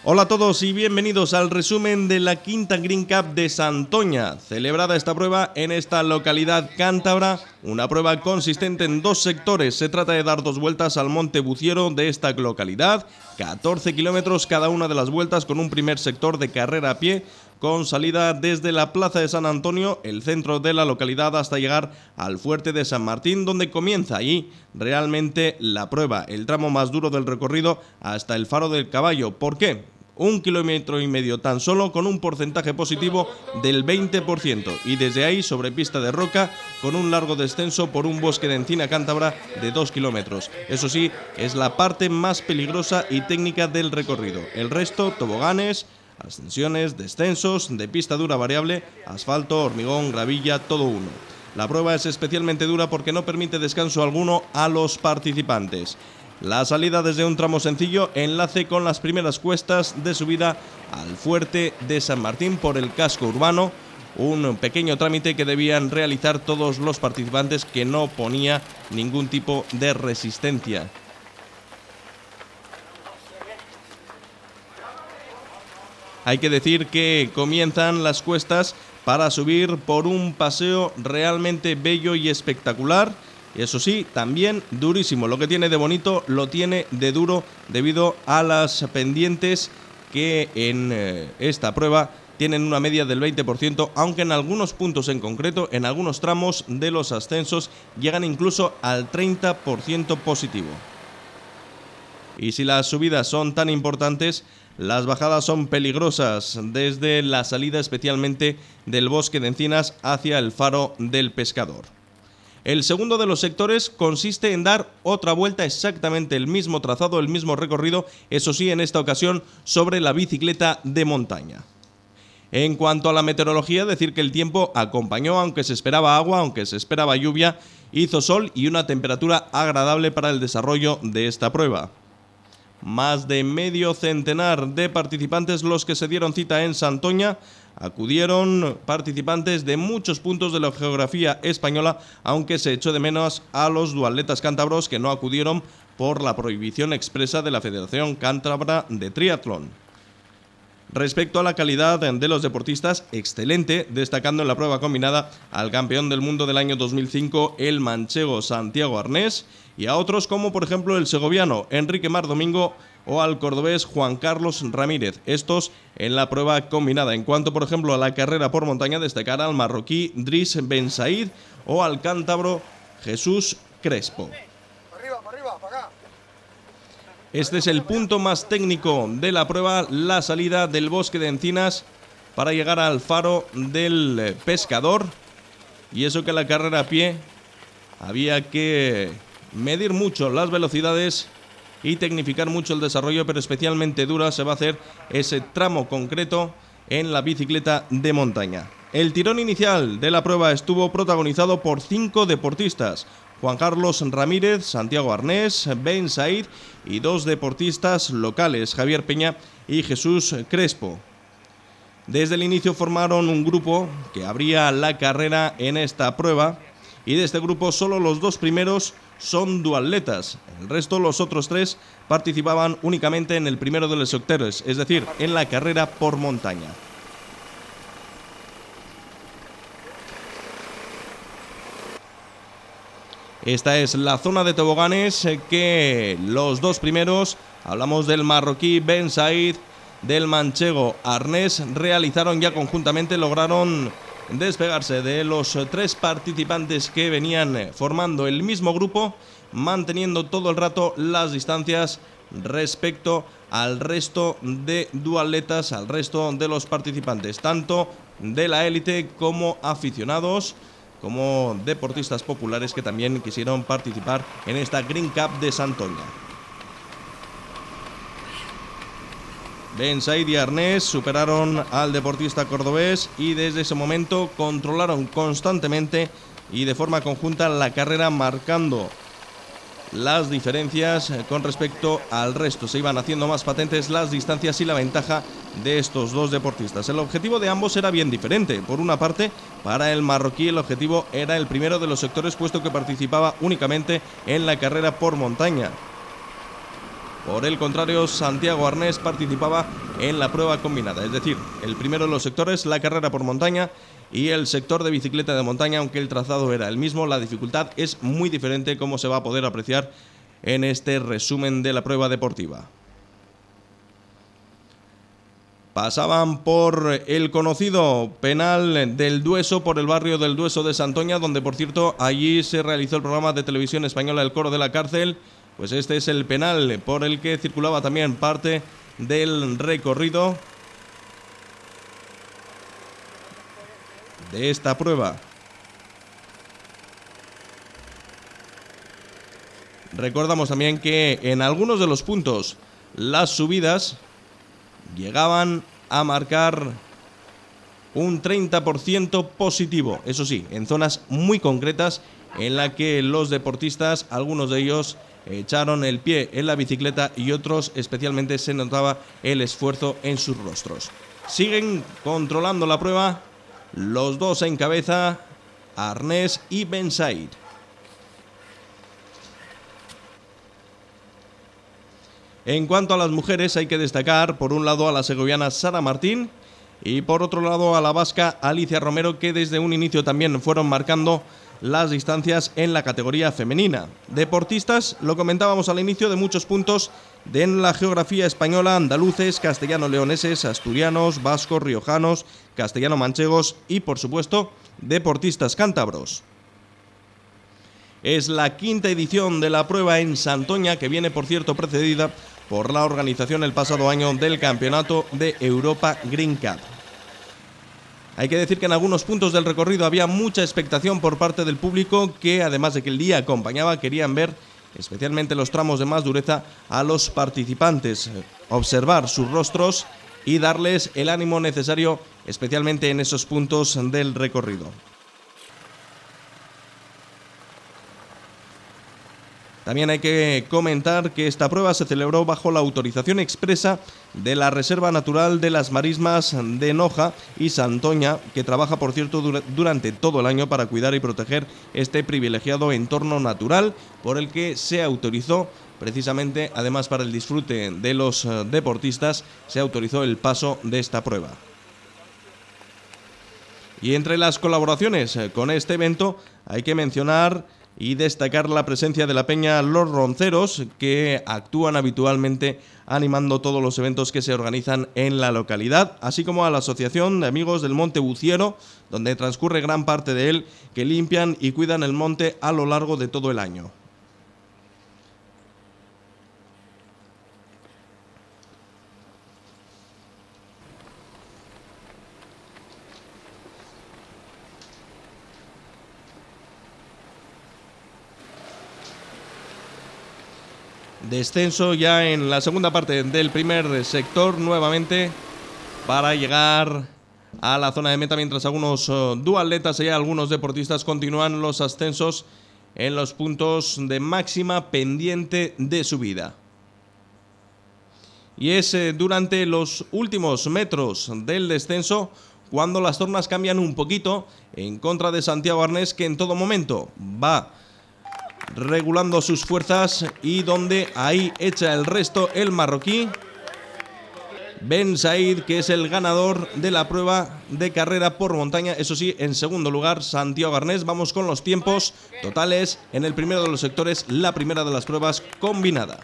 Hola a todos y bienvenidos al resumen de la quinta Green Cup de Santoña. Celebrada esta prueba en esta localidad cántabra, una prueba consistente en dos sectores. Se trata de dar dos vueltas al Monte Buciero de esta localidad, 14 kilómetros cada una de las vueltas, con un primer sector de carrera a pie, con salida desde la Plaza de San Antonio, el centro de la localidad, hasta llegar al Fuerte de San Martín, donde comienza ahí realmente la prueba, el tramo más duro del recorrido hasta el Faro del Caballo. ¿Por qué? 1,5 kilómetros tan solo, con un porcentaje positivo del 20%, y desde ahí sobre pista de roca, con un largo descenso por un bosque de encina cántabra de 2 kilómetros. Eso sí, es la parte más peligrosa y técnica del recorrido. El resto, toboganes, ascensiones, descensos, de pista dura variable, asfalto, hormigón, gravilla, todo uno. La prueba es especialmente dura porque no permite descanso alguno a los participantes. La salida desde un tramo sencillo, enlace con las primeras cuestas de subida al Fuerte de San Martín por el casco urbano, un pequeño trámite que debían realizar todos los participantes, que no ponía ningún tipo de resistencia. Hay que decir que comienzan las cuestas para subir por un paseo realmente bello y espectacular. Y eso sí, también durísimo. Lo que tiene de bonito lo tiene de duro, debido a las pendientes que en esta prueba tienen una media del 20%, aunque en algunos puntos en concreto, en algunos tramos de los ascensos, llegan incluso al 30% positivo. Y si las subidas son tan importantes, las bajadas son peligrosas, desde la salida especialmente del bosque de encinas hacia el Faro del Pescador. El segundo de los sectores consiste en dar otra vuelta, exactamente el mismo trazado, el mismo recorrido, eso sí, en esta ocasión sobre la bicicleta de montaña. En cuanto a la meteorología, decir que el tiempo acompañó, aunque se esperaba agua, aunque se esperaba lluvia, hizo sol y una temperatura agradable para el desarrollo de esta prueba. Más de medio centenar de participantes los que se dieron cita en Santoña. Acudieron participantes de muchos puntos de la geografía española, aunque se echó de menos a los duatletas cántabros, que no acudieron por la prohibición expresa de la Federación Cántabra de Triatlón. Respecto a la calidad de los deportistas, excelente, destacando en la prueba combinada al campeón del mundo del año 2005, el manchego Santiago Arnés, y a otros como por ejemplo el segoviano Enrique Mar Domingo o al cordobés Juan Carlos Ramírez, estos en la prueba combinada. En cuanto por ejemplo a la carrera por montaña, destacar al marroquí Driss Ben Said o al cántabro Jesús Crespo. Este es el punto más técnico de la prueba, la salida del bosque de encinas para llegar al Faro del Pescador. Y eso que la carrera a pie había que medir mucho las velocidades y tecnificar mucho el desarrollo, pero especialmente dura se va a hacer ese tramo concreto en la bicicleta de montaña. El tirón inicial de la prueba estuvo protagonizado por 5 deportistas: Juan Carlos Ramírez, Santiago Arnés, Ben Said, y 2 deportistas locales, Javier Peña y Jesús Crespo. Desde el inicio formaron un grupo que abría la carrera en esta prueba, y de este grupo solo los 2 primeros son duatletas. El resto, los otros 3, participaban únicamente en el primero de los sectores, es decir, en la carrera por montaña. Esta es la zona de toboganes que los 2 primeros, hablamos del marroquí Ben Said, del manchego Arnés, realizaron ya conjuntamente. Lograron despegarse de los 3 participantes que venían formando el mismo grupo, manteniendo todo el rato las distancias respecto al resto de duatletas, al resto de los participantes, tanto de la élite como aficionados, como deportistas populares que también quisieron participar en esta Green Cup de Santoña. Ben Said y Arnés superaron al deportista cordobés y desde ese momento controlaron constantemente y de forma conjunta la carrera, marcando las diferencias con respecto al resto. Se iban haciendo más patentes las distancias y la ventaja de estos 2 deportistas. El objetivo de ambos era bien diferente. Por una parte, para el marroquí el objetivo era el primero de los sectores, puesto que participaba únicamente en la carrera por montaña. Por el contrario, Santiago Arnés participaba en la prueba combinada, es decir, el primero de los sectores, la carrera por montaña, y el sector de bicicleta de montaña, aunque el trazado era el mismo, la dificultad es muy diferente, como se va a poder apreciar en este resumen de la prueba deportiva. Pasaban por el conocido penal del Dueso, por el barrio del Dueso de Santoña, donde, por cierto, allí se realizó el programa de televisión española El Coro de la Cárcel. Pues este es el penal por el que circulaba también parte del recorrido de esta prueba. Recordamos también que en algunos de los puntos las subidas llegaban a marcar un 30% positivo, eso sí, en zonas muy concretas en la que los deportistas, algunos de ellos, echaron el pie en la bicicleta y otros especialmente se notaba el esfuerzo en sus rostros. Siguen controlando la prueba los dos en cabeza, Arnés y Ben Said. En cuanto a las mujeres, hay que destacar por un lado a la segoviana Sara Martín y por otro lado a la vasca Alicia Romero, que desde un inicio también fueron marcando las distancias en la categoría femenina. Deportistas, lo comentábamos al inicio, de muchos puntos de la geografía española: andaluces, castellano-leoneses, asturianos, vascos, riojanos, castellano-manchegos y, por supuesto, deportistas cántabros. Es la quinta edición de la prueba en Santoña, que viene, por cierto, precedida por la organización el pasado año del Campeonato de Europa Green Cup. Hay que decir que en algunos puntos del recorrido había mucha expectación por parte del público, que además de que el día acompañaba, querían ver especialmente los tramos de más dureza a los participantes, observar sus rostros y darles el ánimo necesario, especialmente en esos puntos del recorrido. También hay que comentar que esta prueba se celebró bajo la autorización expresa de la Reserva Natural de las Marismas de Noja y Santoña, que trabaja, por cierto, durante todo el año para cuidar y proteger este privilegiado entorno natural, por el que se autorizó precisamente, además para el disfrute de los deportistas, se autorizó el paso de esta prueba. Y entre las colaboraciones con este evento hay que mencionar y destacar la presencia de la peña Los Ronceros, que actúan habitualmente animando todos los eventos que se organizan en la localidad, así como a la Asociación de Amigos del Monte Buciero, donde transcurre gran parte de él, que limpian y cuidan el monte a lo largo de todo el año. Descenso ya en la segunda parte del primer sector nuevamente para llegar a la zona de meta, mientras algunos duatletas y algunos deportistas continúan los ascensos en los puntos de máxima pendiente de subida. Y es durante los últimos metros del descenso cuando las tornas cambian un poquito en contra de Santiago Arnés, que en todo momento va regulando sus fuerzas y donde ahí echa el resto el marroquí Ben Said, que es el ganador de la prueba de carrera por montaña. Eso sí, en segundo lugar Santiago Arnés. Vamos con los tiempos totales en el primero de los sectores, la primera de las pruebas combinada.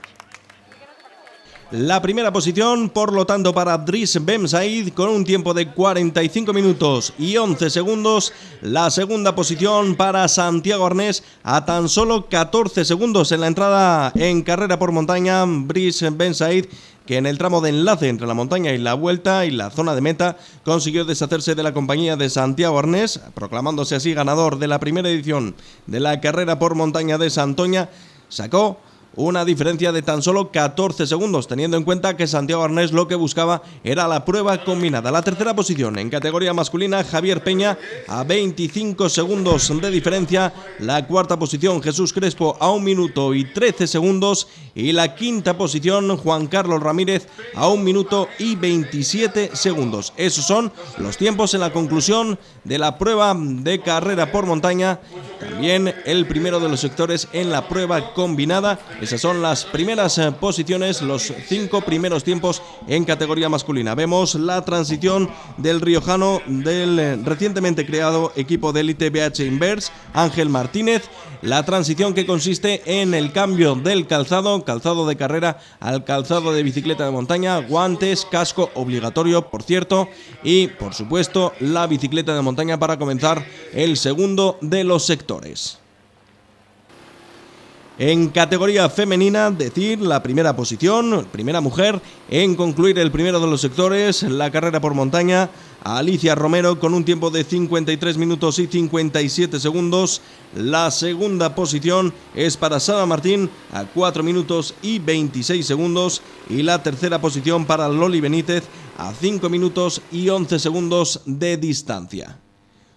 La primera posición, por lo tanto, para Driss Ben Said, con un tiempo de 45 minutos y 11 segundos. La segunda posición para Santiago Arnés, a tan solo 14 segundos en la entrada en carrera por montaña. Driss Ben Said, que en el tramo de enlace entre la montaña y la vuelta y la zona de meta consiguió deshacerse de la compañía de Santiago Arnés, proclamándose así ganador de la primera edición de la carrera por montaña de Santoña. Sacó una diferencia de tan solo 14 segundos, teniendo en cuenta que Santiago Arnés lo que buscaba era la prueba combinada. La tercera posición en categoría masculina, Javier Peña, a 25 segundos de diferencia. La cuarta posición, Jesús Crespo, a 1 minuto y 13 segundos. Y la quinta posición, Juan Carlos Ramírez, a 1 minuto y 27 segundos. Esos son los tiempos en la conclusión de la prueba de carrera por montaña. También el primero de los sectores en la prueba combinada. Esas son las primeras posiciones, los 5 primeros tiempos en categoría masculina. Vemos la transición del riojano del recientemente creado equipo de élite BH Inverse, Ángel Martínez. La transición que consiste en el cambio del calzado de carrera al calzado de bicicleta de montaña, guantes, casco obligatorio, por cierto, y por supuesto la bicicleta de montaña para comenzar el segundo de los sectores. En categoría femenina, decir la primera posición, primera mujer en concluir el primero de los sectores, la carrera por montaña, Alicia Romero con un tiempo de 53 minutos y 57 segundos. La segunda posición es para Sara Martín a 4 minutos y 26 segundos. Y la tercera posición para Loli Benítez a 5 minutos y 11 segundos de distancia.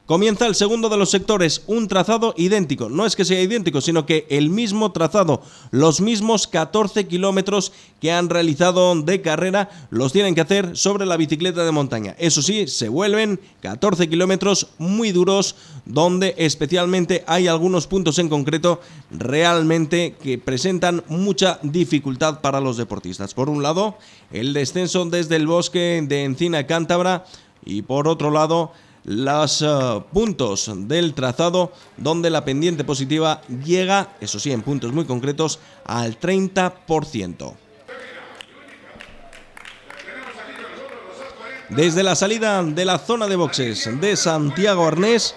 Comienza el segundo de los sectores, un trazado idéntico. No es que sea idéntico, sino que el mismo trazado, los mismos 14 kilómetros que han realizado de carrera, los tienen que hacer sobre la bicicleta de montaña. Eso sí, se vuelven 14 kilómetros muy duros, donde especialmente hay algunos puntos en concreto realmente que presentan mucha dificultad para los deportistas. Por un lado, el descenso desde el bosque de Encina Cántabra y por otro lado, los puntos del trazado donde la pendiente positiva llega, eso sí, en puntos muy concretos, al 30%. Desde la salida de la zona de boxes de Santiago Arnés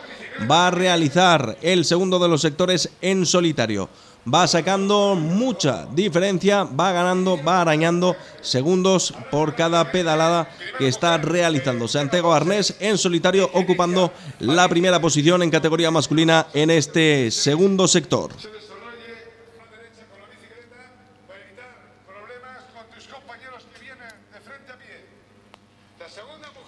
va a realizar el segundo de los sectores en solitario. Va sacando mucha diferencia, va ganando, va arañando segundos por cada pedalada que está realizando. Santiago Arnés en solitario ocupando la primera posición en categoría masculina en este segundo sector.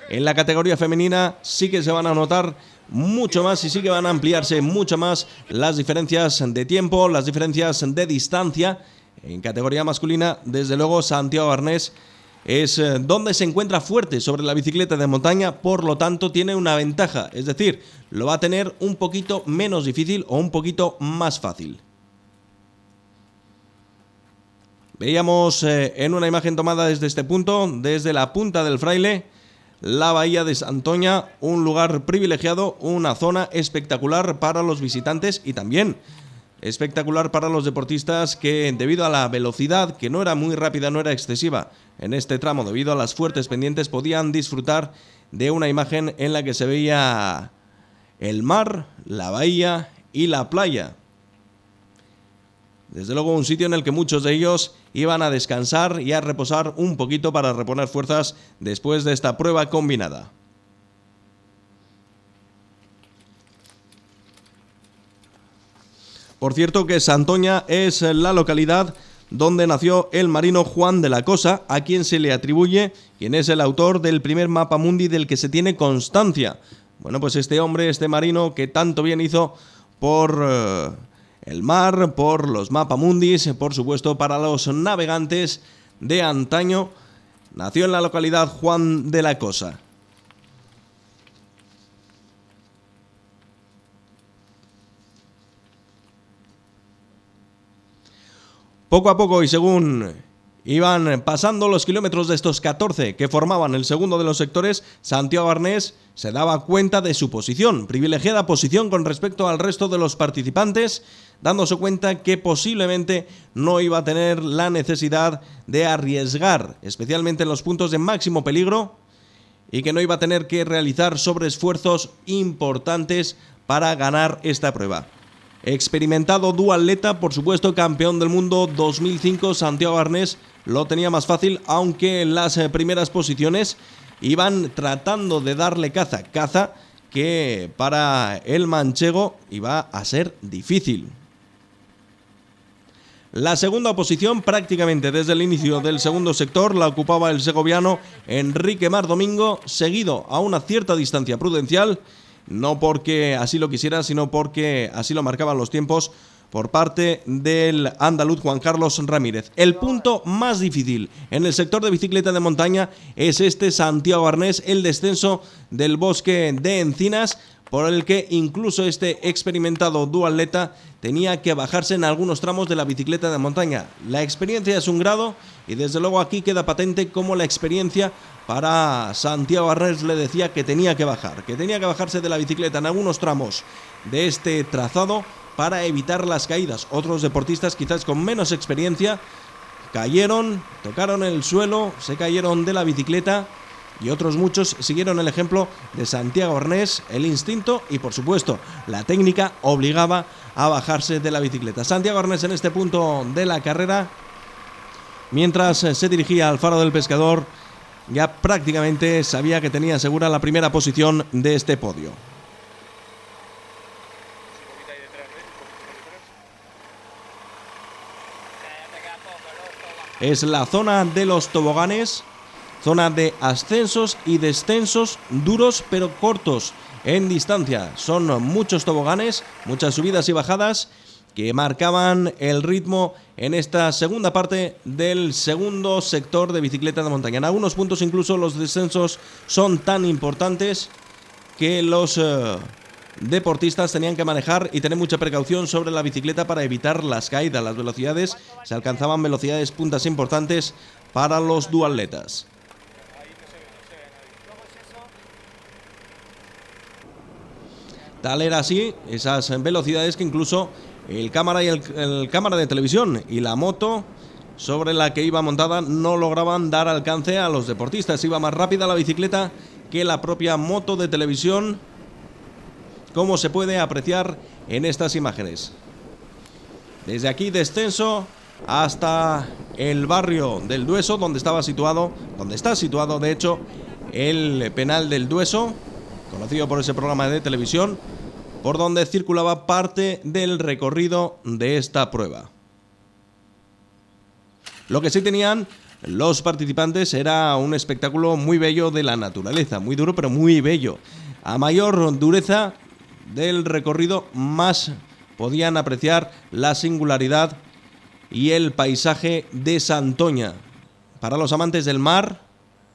En la categoría femenina sí que se van a notar mucho más y sí que van a ampliarse mucho más las diferencias de tiempo, las diferencias de distancia. En categoría masculina, desde luego, Santiago Arnés es donde se encuentra fuerte sobre la bicicleta de montaña, por lo tanto tiene una ventaja, es decir, lo va a tener un poquito menos difícil o un poquito más fácil. Veíamos en una imagen tomada desde este punto, desde la Punta del Fraile, la bahía de Santoña, un lugar privilegiado, una zona espectacular para los visitantes y también espectacular para los deportistas que, debido a la velocidad, que no era muy rápida, no era excesiva en este tramo, debido a las fuertes pendientes, podían disfrutar de una imagen en la que se veía el mar, la bahía y la playa. Desde luego un sitio en el que muchos de ellos iban a descansar y a reposar un poquito para reponer fuerzas después de esta prueba combinada. Por cierto que Santoña es la localidad donde nació el marino Juan de la Cosa, a quien se le atribuye, quien es el autor del primer mapa mundi del que se tiene constancia. Bueno, pues este hombre, este marino que tanto bien hizo por el mar, por los mapamundis, por supuesto para los navegantes de antaño, nació en la localidad Juan de la Cosa. Poco a poco y según iban pasando los kilómetros de estos 14 que formaban el segundo de los sectores, Santiago Arnés se daba cuenta de su posición, privilegiada posición con respecto al resto de los participantes, dándose cuenta que posiblemente no iba a tener la necesidad de arriesgar, especialmente en los puntos de máximo peligro, y que no iba a tener que realizar sobreesfuerzos importantes para ganar esta prueba. Experimentado duatleta, por supuesto, campeón del mundo 2005, Santiago Arnés lo tenía más fácil, aunque en las primeras posiciones iban tratando de darle caza que para el manchego iba a ser difícil. La segunda posición, prácticamente desde el inicio del segundo sector, la ocupaba el segoviano Enrique Mar Domingo, seguido a una cierta distancia prudencial, no porque así lo quisiera, sino porque así lo marcaban los tiempos, por parte del andaluz Juan Carlos Ramírez. El punto más difícil en el sector de bicicleta de montaña es este Santiago Arnés, el descenso del Bosque de Encinas, por el que incluso este experimentado duatleta tenía que bajarse en algunos tramos de la bicicleta de montaña. La experiencia es un grado y desde luego aquí queda patente cómo la experiencia para Santiago Arnés le decía que tenía que bajarse de la bicicleta en algunos tramos de este trazado para evitar las caídas. Otros deportistas quizás con menos experiencia cayeron, tocaron el suelo, se cayeron de la bicicleta, y otros muchos siguieron el ejemplo de Santiago Arnés. El instinto y por supuesto la técnica obligaba a bajarse de la bicicleta. Santiago Arnés en este punto de la carrera, mientras se dirigía al Faro del Pescador, ya prácticamente sabía que tenía segura la primera posición de este podio. Es la zona de los toboganes, zona de ascensos y descensos duros pero cortos en distancia. Son muchos toboganes, muchas subidas y bajadas que marcaban el ritmo en esta segunda parte del segundo sector de bicicleta de montaña. En algunos puntos incluso los descensos son tan importantes que los deportistas tenían que manejar y tener mucha precaución sobre la bicicleta para evitar las caídas. Las velocidades, se alcanzaban velocidades puntas importantes para los duatletas. Tal era así esas velocidades que incluso el cámara y el cámara de televisión y la moto sobre la que iba montada no lograban dar alcance a los deportistas. Iba más rápida la bicicleta que la propia moto de televisión, como se puede apreciar en estas imágenes. Desde aquí descenso hasta el barrio del Dueso, donde está situado de hecho el penal del Dueso, conocido por ese programa de televisión, por donde circulaba parte del recorrido de esta prueba. Lo que sí tenían los participantes era un espectáculo muy bello de la naturaleza, muy duro pero muy bello. A mayor dureza del recorrido, más podían apreciar la singularidad y el paisaje de Santoña. Para los amantes del mar,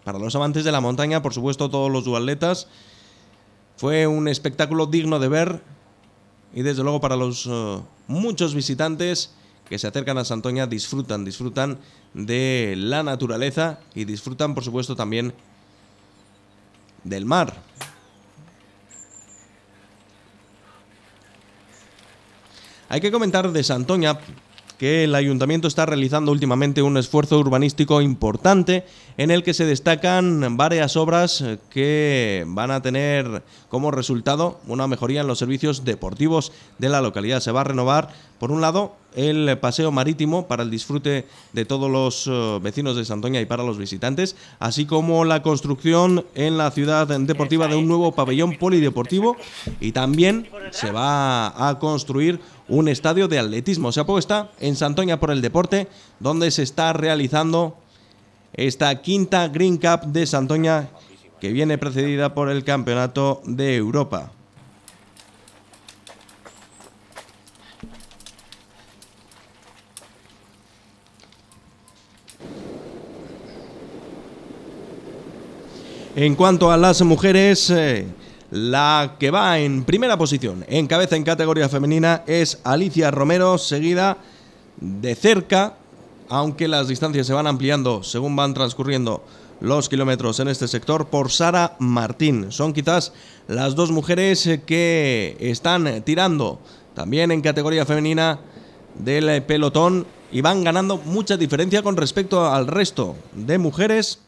para los amantes de la montaña, por supuesto todos los duatletas, fue un espectáculo digno de ver, y desde luego para los muchos visitantes que se acercan a Santoña disfrutan de la naturaleza y disfrutan por supuesto también del mar. Hay que comentar de Santoña que el ayuntamiento está realizando últimamente un esfuerzo urbanístico importante en el que se destacan varias obras que van a tener como resultado una mejoría en los servicios deportivos de la localidad. Se va a renovar, por un lado, el paseo marítimo para el disfrute de todos los vecinos de Santoña y para los visitantes, así como la construcción en la ciudad deportiva de un nuevo pabellón polideportivo, y también se va a construir un estadio de atletismo. Se apuesta en Santoña por el deporte, donde se está realizando esta quinta Green Cup de Santoña, que viene precedida por el Campeonato de Europa. En cuanto a las mujeres, la que va en primera posición, en cabeza en categoría femenina, es Alicia Romero, seguida de cerca, aunque las distancias se van ampliando según van transcurriendo los kilómetros en este sector, por Sara Martín. Son quizás las dos mujeres que están tirando también en categoría femenina del pelotón y van ganando mucha diferencia con respecto al resto de mujeres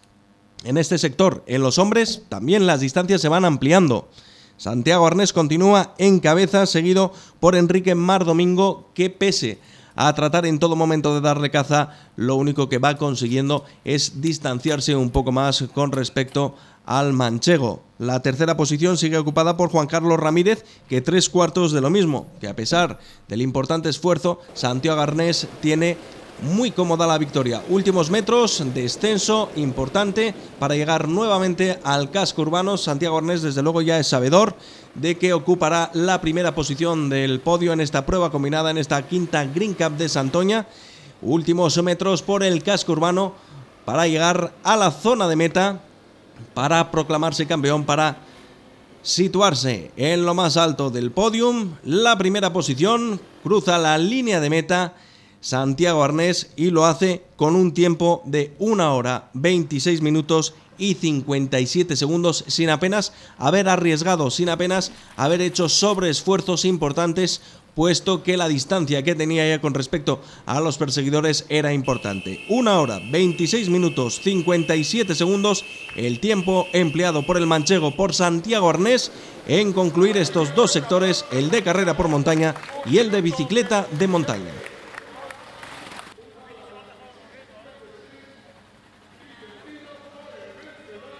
en este sector. En los hombres también las distancias se van ampliando. Santiago Arnés continúa en cabeza, seguido por Enrique Mar Domingo, que pese a tratar en todo momento de darle caza, lo único que va consiguiendo es distanciarse un poco más con respecto al manchego. La tercera posición sigue ocupada por Juan Carlos Ramírez, que 3/4 de lo mismo, que a pesar del importante esfuerzo, Santiago Arnés tiene muy cómoda la victoria. Últimos metros, descenso importante para llegar nuevamente al casco urbano. Santiago Arnés desde luego ya es sabedor de que ocupará la primera posición del podio en esta prueba combinada, en esta quinta Green Cup de Santoña. Últimos metros por el casco urbano para llegar a la zona de meta, para proclamarse campeón, para situarse en lo más alto del podium. La primera posición, cruza la línea de meta Santiago Arnés y lo hace con un tiempo de 1 hora 26 minutos y 57 segundos, sin apenas haber arriesgado, sin apenas haber hecho sobreesfuerzos importantes, puesto que la distancia que tenía ya con respecto a los perseguidores era importante. 1 hora 26 minutos 57 segundos, el tiempo empleado por el manchego, por Santiago Arnés, en concluir estos dos sectores, el de carrera por montaña y el de bicicleta de montaña.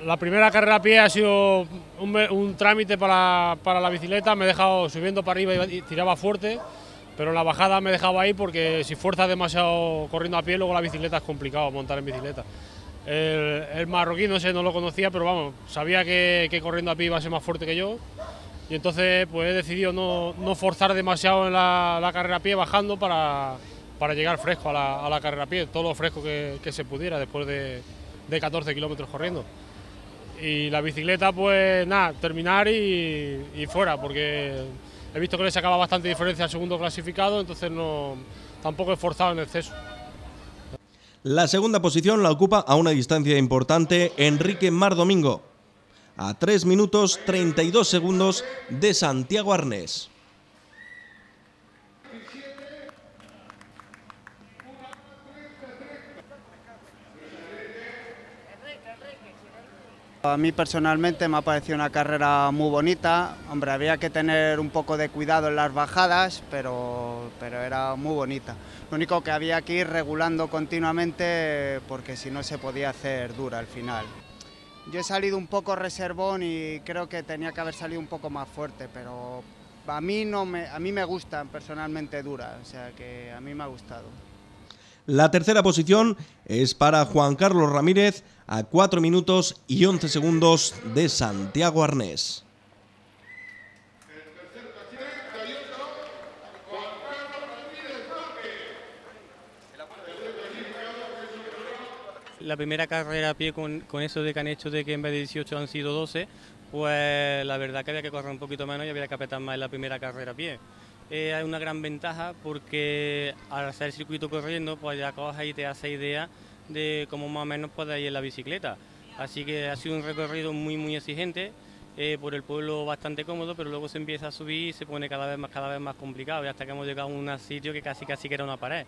La primera carrera a pie ha sido un trámite para la bicicleta, me he dejado subiendo para arriba y tiraba fuerte, pero en la bajada me he dejado ahí porque si fuerzas demasiado corriendo a pie, luego la bicicleta es complicado montar en bicicleta. El marroquí, no sé, no lo conocía, pero vamos, sabía que corriendo a pie iba a ser más fuerte que yo, y entonces pues he decidido no forzar demasiado en la carrera a pie, bajando para llegar fresco a la carrera a pie, todo lo fresco que se pudiera después de 14 kilómetros corriendo. Y la bicicleta, pues nada, terminar y fuera, porque he visto que le sacaba bastante diferencia al segundo clasificado, entonces tampoco he forzado en exceso. La segunda posición la ocupa a una distancia importante Enrique Mar Domingo, a 3 minutos 32 segundos de Santiago Arnés. A mí personalmente me ha parecido una carrera muy bonita. Hombre, había que tener un poco de cuidado en las bajadas, pero era muy bonita. Lo único que había que ir regulando continuamente porque si no se podía hacer dura al final. Yo he salido un poco reservón y creo que tenía que haber salido un poco más fuerte, pero a mí me gustan personalmente duras, o sea que a mí me ha gustado. La tercera posición es para Juan Carlos Ramírez, a 4 minutos y 11 segundos de Santiago Arnés. La primera carrera a pie con eso de que han hecho de que en vez de 18 han sido 12, pues la verdad que había que correr un poquito menos y había que apretar más en la primera carrera a pie. Hay una gran ventaja porque al hacer el circuito corriendo, pues ya coges y te hace idea de cómo más o menos puedes ir en la bicicleta. Así que ha sido un recorrido muy exigente, por el pueblo bastante cómodo, pero luego se empieza a subir y se pone cada vez más complicado, y hasta que hemos llegado a un sitio que casi que era una pared.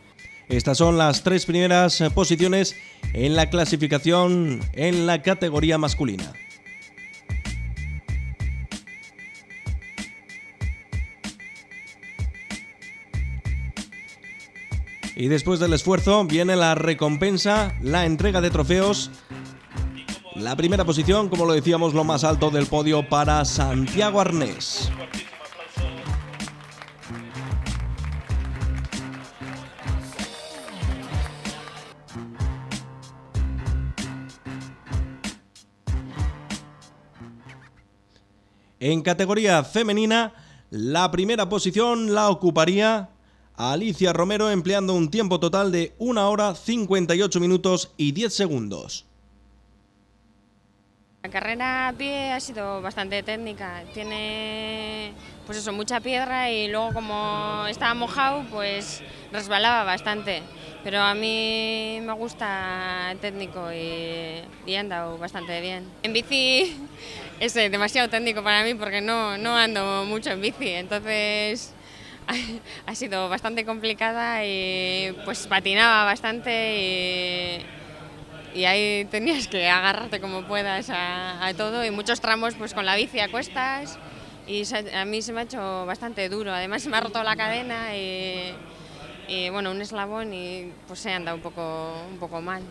Estas son las 3 primeras posiciones en la clasificación en la categoría masculina. Y después del esfuerzo viene la recompensa, la entrega de trofeos. La primera posición, como lo decíamos, lo más alto del podio para Santiago Arnés. En categoría femenina, la primera posición la ocuparía Alicia Romero, empleando un tiempo total de 1 hora 58 minutos y 10 segundos. La carrera a pie ha sido bastante técnica, tiene pues eso, mucha piedra y luego como estaba mojado pues resbalaba bastante, pero a mí me gusta técnico y he andado bastante bien. En bici es demasiado técnico para mí porque no ando mucho en bici, entonces ha sido bastante complicada y pues patinaba bastante y ahí tenías que agarrarte como puedas a todo, y muchos tramos pues con la bici a cuestas, y a mí se me ha hecho bastante duro, además se me ha roto la cadena y bueno, un eslabón, y pues he andado un poco mal.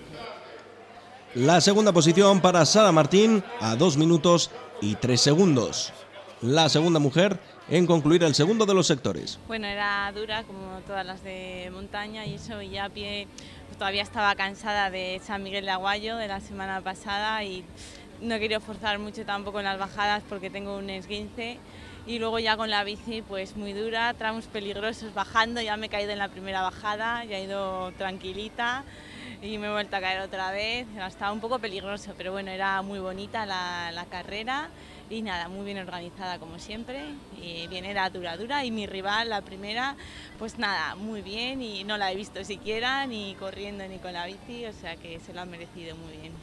La segunda posición para Sara Martín, a 2 minutos y 3 segundos. La segunda mujer en concluir el segundo de los sectores. Bueno, era dura como todas las de montaña y eso, y ya a pie pues todavía estaba cansada de San Miguel de Aguayo de la semana pasada y no he querido forzar mucho tampoco en las bajadas porque tengo un esguince Y luego ya con la bici pues muy dura, tramos peligrosos bajando, ya me he caído en la primera bajada, ya he ido tranquilita y me he vuelto a caer otra vez. Estaba un poco peligroso, pero bueno, era muy bonita la carrera y nada, muy bien organizada como siempre. Y bien, era dura y mi rival, la primera, pues nada, muy bien y no la he visto siquiera, ni corriendo ni con la bici, o sea que se lo ha merecido muy bien.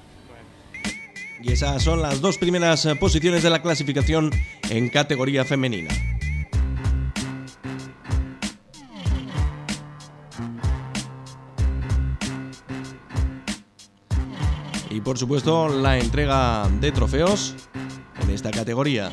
Y esas son las 2 primeras posiciones de la clasificación en categoría femenina. Y por supuesto la entrega de trofeos en esta categoría.